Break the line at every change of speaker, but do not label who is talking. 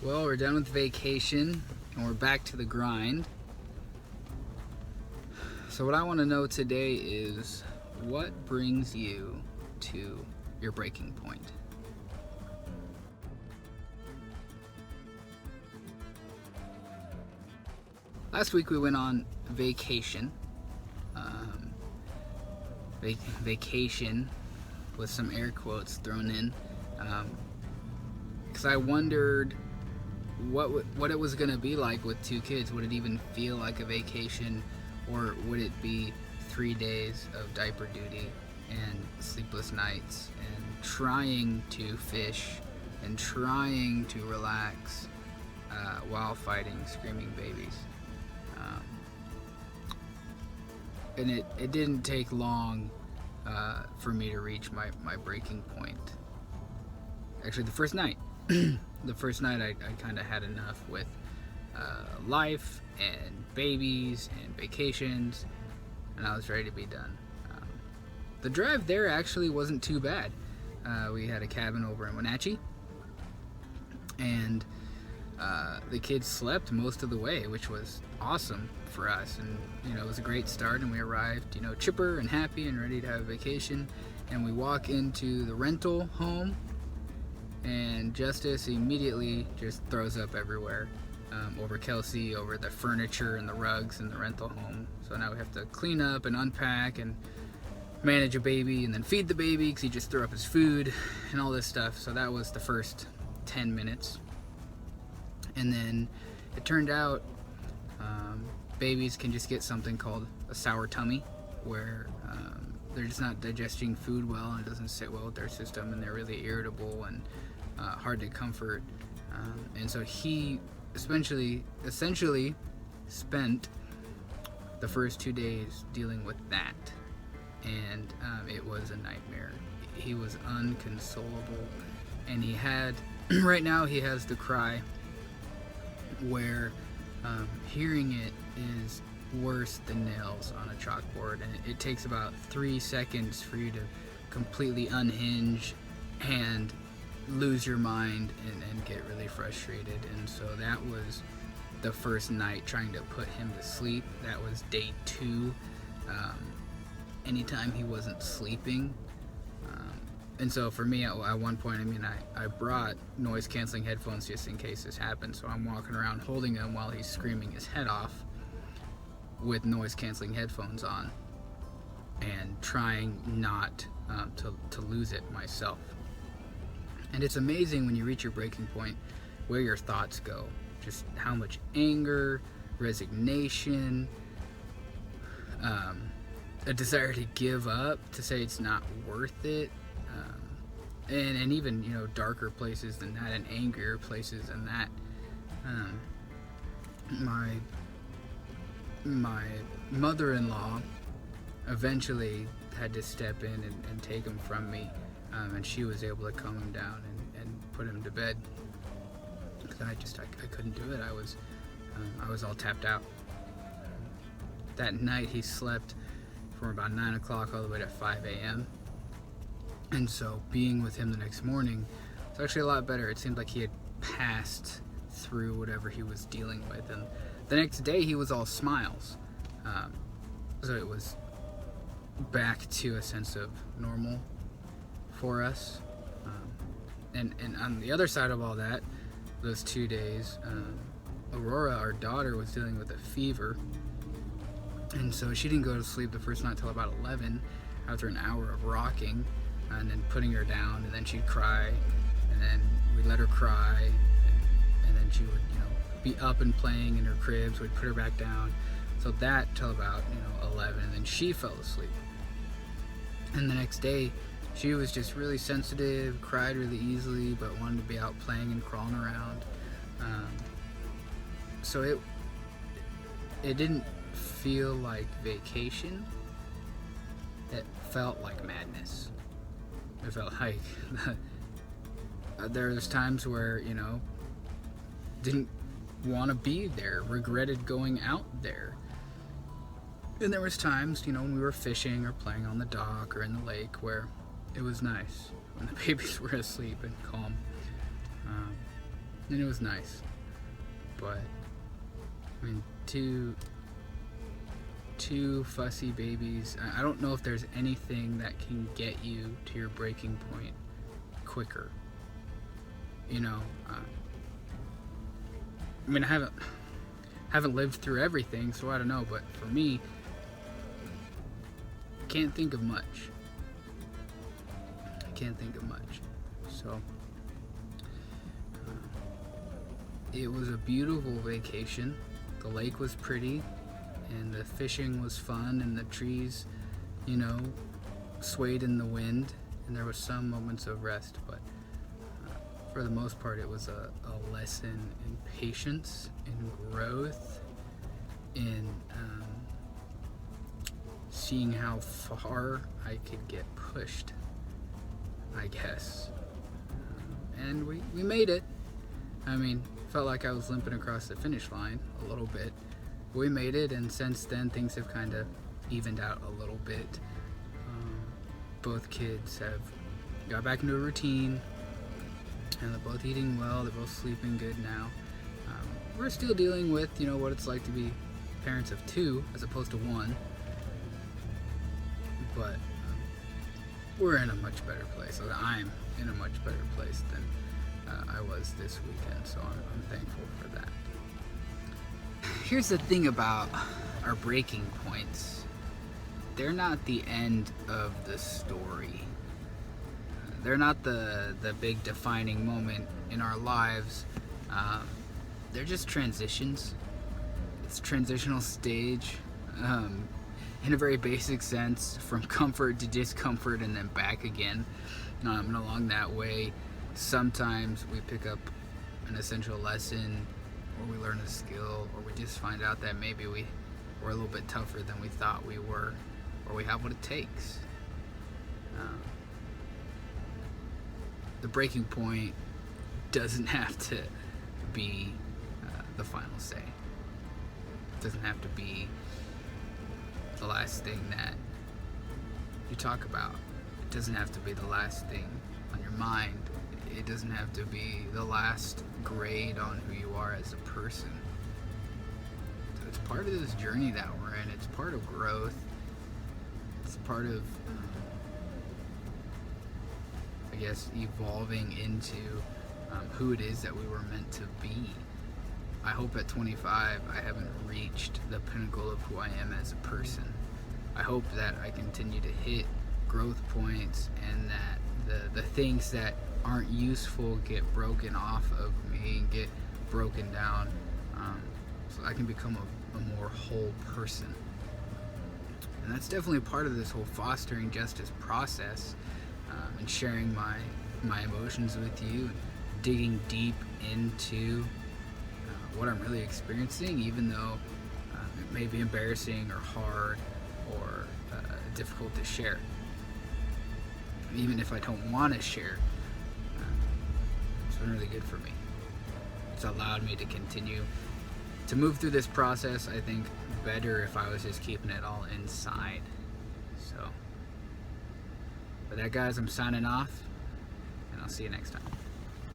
Well, we're done with vacation and we're back to the grind. So what I want to know today is what brings you to your breaking point? Last week we went on vacation. Vacation with some air quotes thrown in. Because I wondered what it was going to be like with two kids. Would it even feel like a vacation, or would it be 3 days of diaper duty and sleepless nights and trying to fish and trying to relax while fighting screaming babies? And it didn't take long for me to reach my breaking point. Actually, the first night. The first night I kind of had enough with life and babies and vacations, and I was ready to be done. The drive there actually wasn't too bad. We had a cabin over in Wenatchee, and the kids slept most of the way, which was awesome for us. And it was a great start, and we arrived chipper and happy and ready to have a vacation. And we walk into the rental home, and Justice immediately just throws up everywhere, over Kelsey, over the furniture and the rugs in the rental home. So now we have to clean up and unpack and manage a baby and then feed the baby because he just threw up his food and all this stuff. So that was the first 10 minutes. And then it turned out babies can just get something called a sour tummy, where they're just not digesting food well, and it doesn't sit well with their system, and they're really irritable and hard to comfort. And so he essentially spent the first 2 days dealing with that, and it was a nightmare. He was unconsolable, and he had right now he has the cry where hearing it is worse than nails on a chalkboard, and it takes about 3 seconds for you to completely unhinge and lose your mind and get really frustrated. And so that was the first night trying to put him to sleep. That was day 2. Anytime he wasn't sleeping. And so for me, at one point, I brought noise canceling headphones just in case this happened. So I'm walking around holding him while he's screaming his head off with noise canceling headphones on, and trying not to lose it myself. And it's amazing when you reach your breaking point where your thoughts go. Just how much anger, resignation, a desire to give up, to say it's not worth it. And even darker places than that, and angrier places than that. My mother-in-law eventually had to step in and take him from me, and she was able to calm him down and put him to bed, because I couldn't do it. I was all tapped out. That night he slept from about 9 o'clock all the way to 5 a.m. And so being with him the next morning was actually a lot better. It seemed like he had passed through whatever he was dealing with. And the next day he was all smiles. So it was back to a sense of normal for us. And on the other side of all that, those 2 days, Aurora, our daughter, was dealing with a fever. And so she didn't go to sleep the first night till about 11 after an hour of rocking and then putting her down, and then she'd cry, and then we'd let her cry, and then she would be up and playing in her crib, so we'd put her back down. So that till about 11, and then she fell asleep. And the next day she was just really sensitive, cried really easily, but wanted to be out playing and crawling around. So it didn't feel like vacation. It felt like madness. It felt like there was times where didn't want to be there, regretted going out there. And there was times when we were fishing or playing on the dock or in the lake where it was nice when the babies were asleep and calm. and it was nice. But I mean, two fussy babies. I don't know if there's anything that can get you to your breaking point quicker. You know, I mean, I haven't lived through everything, so I don't know. But for me, can't think of much. I can't think of much. So it was a beautiful vacation. The lake was pretty, and the fishing was fun, and the trees, you know, swayed in the wind, and there was some moments of rest, but for the most part it was a lesson in patience, in growth, in seeing how far I could get pushed, I guess. And we made it. I mean, felt like I was limping across the finish line a little bit. We made it, and since then things have kind of evened out a little bit. Both kids have got back into a routine, and they're both eating well, they're both sleeping good now. We're still dealing with, you know, what it's like to be parents of two as opposed to one, but we're in a much better place. I'm in a much better place than I was this weekend, so I'm thankful for that. Here's the thing about our breaking points. They're not the end of the story. They're not the big defining moment in our lives. They're just transitions. It's a transitional stage, in a very basic sense, from comfort to discomfort and then back again. And along that way, sometimes we pick up an essential lesson, or we learn a skill, or we just find out that maybe we're a little bit tougher than we thought we were, or we have what it takes. The breaking point doesn't have to be the final say. It doesn't have to be the last thing that you talk about. It doesn't have to be the last thing on your mind. It doesn't have to be the last grade on who you are as a person. So it's part of this journey that we're in. It's part of growth. It's part of, I guess, evolving into who it is that we were meant to be. I hope at 25 I haven't reached the pinnacle of who I am as a person. I hope that I continue to hit growth points, and that the things that aren't useful get broken off of me and get broken down, so I can become a more whole person. And that's definitely part of this whole fostering justice process, and sharing my emotions with you, and digging deep into what I'm really experiencing, even though it may be embarrassing or hard or difficult to share. Even if I don't want to share, it's been really good for me. It's allowed me to continue to move through this process, I think, better if I was just keeping it all inside. So, with that, guys, I'm signing off, and I'll see you next time.